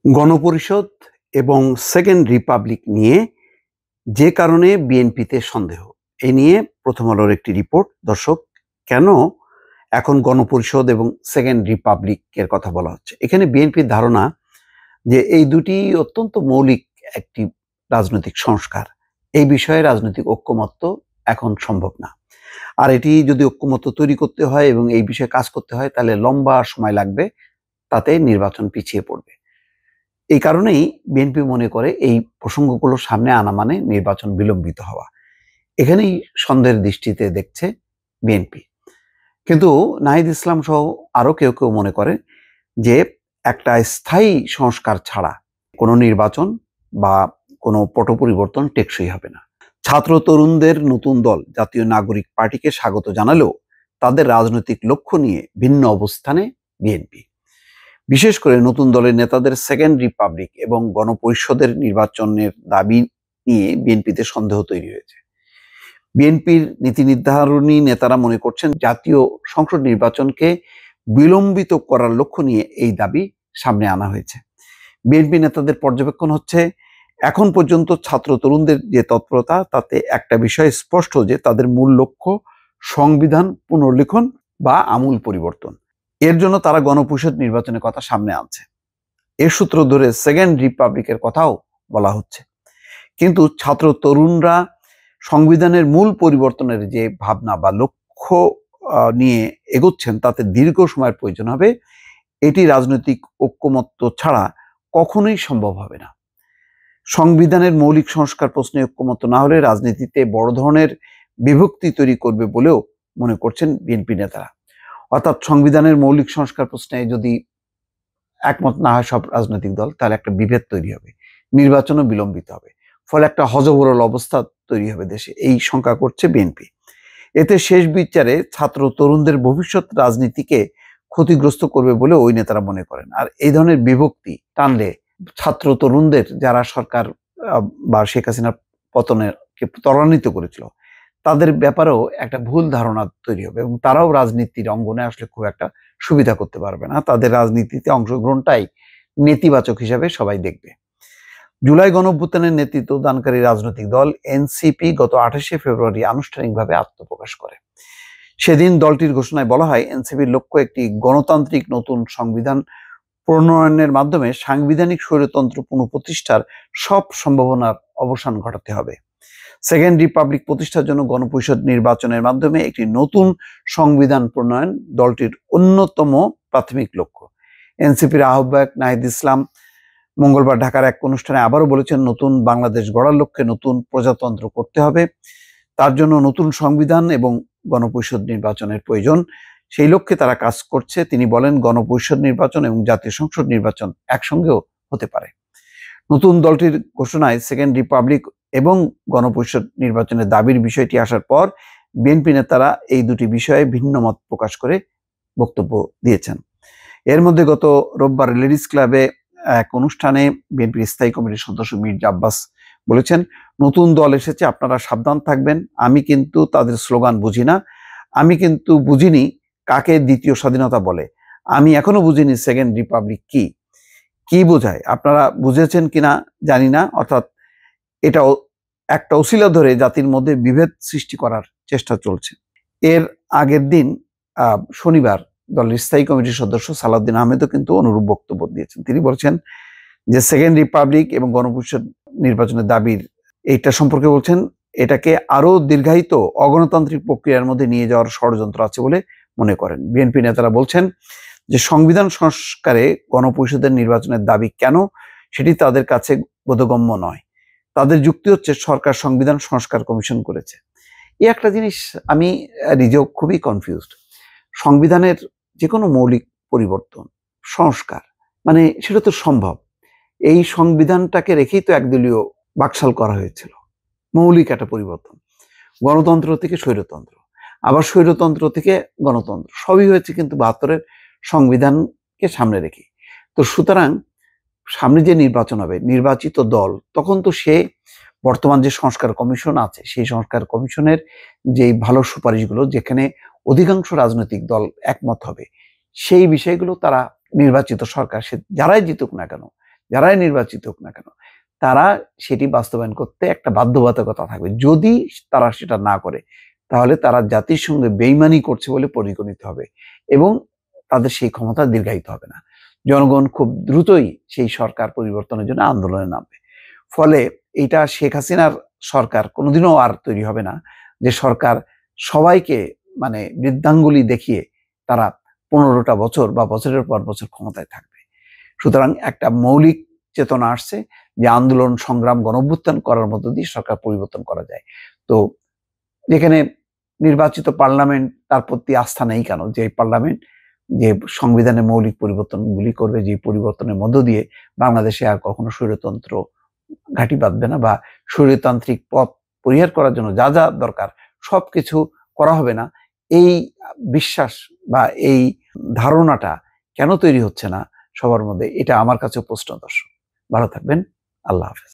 গণপরিষদ এবং second Republic নিয়ে যে কারণে বিএনপিতে সন্দেহ, এ নিয়ে প্রথম আলোর একটি রিপোর্ট। দর্শক, কেন এখন গণপরিষদ এবং সেকেন্ড রিপাবলিকের কথা বলা হচ্ছে? এখানে বিএনপির ধারণা যে এই দুটি অত্যন্ত মৌলিক একটি রাজনৈতিক সংস্কার, এই বিষয়ে রাজনৈতিক ঐক্যমত্য এখন সম্ভব না। আর এটি যদি ঐক্যমত্য তৈরি করতে হয় এবং এই বিষয়ে কাজ করতে হয়, তাহলে লম্বা সময় লাগবে, তাতে নির্বাচন পিছিয়ে পড়বে। এই কারণেই বিএনপি মনে করে এই প্রসঙ্গগুলো সামনে আনা মানে নির্বাচন বিলম্বিত হওয়া। এখানেই সন্দেহের দৃষ্টিতে দেখছে বিএনপি। কিন্তু নাহিদ ইসলাম সহ আরো কেউ কেউ মনে করে যে একটা স্থায়ী সংস্কার ছাড়া কোনো নির্বাচন বা কোনো পট পরিবর্তন টেকসই হবে না। ছাত্র তরুণদের নতুন দল জাতীয় নাগরিক পার্টিকে স্বাগত জানালেও তাদের রাজনৈতিক লক্ষ্য নিয়ে ভিন্ন অবস্থানে বিএনপি। বিশেষ করে নতুন দলের নেতাদের সেকেন্ড রিপাবলিক এবং গণপরিষদের নির্বাচনের দাবি নিয়ে বিএনপিতে সন্দেহ তৈরি হয়েছে। বিএনপির নীতি নির্ধারণী নেতারা মনে করছেন জাতীয় সংসদ নির্বাচনকে বিলম্বিত করার লক্ষ্য নিয়ে এই দাবি সামনে আনা হয়েছে। বিএনপি নেতাদের পর্যবেক্ষণ হচ্ছে, এখন পর্যন্ত ছাত্র তরুণদের যে তৎপরতা, তাতে একটা বিষয় স্পষ্ট যে তাদের মূল লক্ষ্য সংবিধান পুনর্লিখন বা আমূল পরিবর্তন। এর জন্য তারা গণপরিষদ নির্বাচনের কথা সামনে আনছে। এর সূত্র ধরে সেকেন্ড রিপাবলিকের কথাও বলা হচ্ছে। কিন্তু ছাত্র তরুণরা সংবিধানের মূল পরিবর্তনের যে ভাবনা বা লক্ষ্য নিয়ে এগোচ্ছেন, তাতে দীর্ঘ সময়ের প্রয়োজন হবে। এটি রাজনৈতিক ঐক্যমত্য ছাড়া কখনোই সম্ভব হবে না। সংবিধানের মৌলিক সংস্কার প্রশ্নে ঐক্যমত্য না হলে রাজনীতিতে বড় ধরনের বিভক্তি তৈরি করবে বলেও মনে করছেন বিএনপি নেতারা। অর্থাৎ সংবিধানের মৌলিক সংস্কার প্রশ্নে যদি একমত না হয় সব রাজনৈতিক দল, তাহলে একটা বিভেদ তৈরি হবে, নির্বাচনও বিলম্বিত হবে, ফলে একটা হযবরল অবস্থা তৈরি হবে দেশে, এই শঙ্কা করছে বিএনপি। এতে শেষ বিচারে ছাত্র তরুণদের ভবিষ্যৎ রাজনীতিকে ক্ষতিগ্রস্ত করবে বলে ওই নেতারা মনে করেন। আর এই ধরনের বিভক্তি টানলে ছাত্র তরুণদের, যারা সরকার বা শেখ হাসিনার পতনকে ত্বরান্বিত করেছিল, তাদের ব্যাপারেও একটা ভুল ধারণা তৈরি হবে এবং তারাও রাজনীতির অঙ্গনে আসলে খুব একটা সুবিধা করতে পারবে না। তাদের রাজনীতিতে অংশগ্রহণটাই নেতিবাচক হিসাবে সবাই দেখবে। জুলাই গণঅভ্যুত্থানের নেতৃত্ব দানকারী রাজনৈতিক দল এনসিপি গত 28শে ফেব্রুয়ারি আনুষ্ঠানিকভাবে আত্মপ্রকাশ করে। সেদিন দলটির ঘোষণায় বলা হয়, এনসিপির লক্ষ্য একটি গণতান্ত্রিক নতুন সংবিধান প্রণয়নের মাধ্যমে সাংবিধানিক স্বৈরতন্ত্র পুনঃপ্রতিষ্ঠার সব সম্ভাবনার অবসান ঘটাতে হবে। সেকেন্ড রিপাবলিক প্রতিষ্ঠার জন্য গণপরিষদ নির্বাচনের মাধ্যমে একটি নতুন সংবিধান প্রণয়ন দলটির অন্যতম প্রাথমিক লক্ষ্য। এনসিপির আহ্বায়ক নাহিদ ইসলাম মঙ্গলবার ঢাকার এক অনুষ্ঠানে আবারও বলেছেন, নতুন বাংলাদেশ গড়ার লক্ষ্যে নতুন প্রজাতন্ত্র করতে হবে। তার জন্য নতুন সংবিধান এবং গণপরিষদ নির্বাচনের প্রয়োজন। সেই লক্ষ্যে তারা কাজ করছে। তিনি বলেন, গণপরিষদ নির্বাচন এবং জাতীয় সংসদ নির্বাচন একসঙ্গেও হতে পারে। নতুন দলটির ঘোষণায় সেকেন্ড রিপাবলিক এবং গণপরিষদ নির্বাচনের দাবির বিষয়টি আসার পর বিএনপি নেতারা এই দুটি বিষয়ে ভিন্ন মত প্রকাশ করে বক্তব্য দিয়েছেন। এর মধ্যে গত রোববার লেডিস ক্লাবে এক অনুষ্ঠানে বিএনপির স্থায়ী কমিটির সদস্য মির্জা আব্বাস বলেছেন, নতুন দল এসেছে, আপনারা সাবধান থাকবেন। আমি কিন্তু তাদের স্লোগান বুঝি না। আমি কিন্তু বুঝিনি কাকে দ্বিতীয় স্বাধীনতা বলে। আমি এখনো বুঝিনি সেকেন্ড রিপাবলিক কি বোঝায়। আপনারা বুঝেছেন কিনা জানি না। অর্থাৎ এটা একটা ওসিলা ধরে জাতির মধ্যে বিভেদ সৃষ্টি করার চেষ্টা চলছে। এর আগের দিন শনিবার দলের স্থায়ী কমিটির সদস্য সালাউদ্দিন আহমেদও কিন্তু অনুরূপ বক্তব্য দিয়েছেন। তিনি বলছেন যে সেকেন্ড রিপাবলিক এবং গণপরিষদ নির্বাচনের দাবির এইটা সম্পর্কে বলছেন, এটাকে আরো দীর্ঘায়িত অগণতান্ত্রিক প্রক্রিয়ার মধ্যে নিয়ে যাওয়ার ষড়যন্ত্র আছে বলে মনে করেন। বিএনপি নেতারা বলছেন যে সংবিধান সংস্কারে গণপরিষদের নির্বাচনের দাবি কেন, সেটি তাদের কাছে বোধগম্য নয়। তাদের যুক্তি হচ্ছে, সরকার সংবিধান সংস্কার কমিশন করেছে। এই একটা জিনিস আমি নিজেও খুবই কনফিউজড। সংবিধানের যে কোনো মৌলিক পরিবর্তন, সংস্কার, মানে সেটা তো সম্ভব। এই সংবিধানটাকে রেখেই তো একদলীয় বাকশাল করা হয়েছিল। মৌলিক একটা পরিবর্তন, গণতন্ত্র থেকে স্বৈরতন্ত্র, আবার স্বৈরতন্ত্র থেকে গণতন্ত্র, সবই হয়েছে কিন্তু 72-এর সংবিধানকে সামনে রেখে। তো সুতরাং সামনে যে নির্বাচন হবে, নির্বাচিত দল তখন তো সে বর্তমান যে সংস্কার কমিশন আছে, সেই সংস্কার কমিশনের যে ভালো সুপারিশগুলো, যেখানে অধিকাংশ রাজনৈতিক দল একমত হবে, সেই বিষয়গুলো তারা নির্বাচিত সরকার, সে যারাই জিতুক না কেন, যারাই নির্বাচিত হোক না কেন, তারা সেটি বাস্তবায়ন করতে একটা বাধ্যবাধকতা থাকবে। যদি তারা সেটা না করে, তাহলে তারা জাতির সঙ্গে বেইমানি করছে বলে পরিগণিত হবে এবং তাদের সেই ক্ষমতা দীর্ঘায়িত হবে না। জনগণ খুব দ্রুতই সেই সরকার পরিবর্তনের জন্য আন্দোলনে নামবে। ফলে এটা শেখ হাসিনার সরকার কোনোদিনও আর তৈরি হবে না, যে সরকার সবাইকে মানে বৃদ্ধাঙ্গুলি দেখিয়ে তারা 15টা বছর বা বছরের পর বছর ক্ষমতায় থাকবে। সুতরাং একটা মৌলিক চেতনা আসছে যে আন্দোলন, সংগ্রাম, গণঅভ্যুত্থান করার মধ্য দিয়ে সরকার পরিবর্তন করা যায়। তো যেখানে নির্বাচিত পার্লামেন্ট, তার প্রতি আস্থা নেই কেন? যে পার্লামেন্ট যে সংবিধানের মৌলিক পরিবর্তনগুলি করবে, যে পরিবর্তনের মধ্য দিয়ে বাংলাদেশে আর কখনো স্বৈরতন্ত্র ঘাঁটি বাঁধবে না বা স্বৈরতান্ত্রিক পথ পরিহার করার জন্য যা যা দরকার সবকিছু করা হবে না, এই বিশ্বাস বা এই ধারণাটা কেন তৈরি হচ্ছে না সবার মধ্যে, এটা আমার কাছেও প্রশ্নদর্শক। ভালো থাকবেন। আল্লাহ হাফেজ।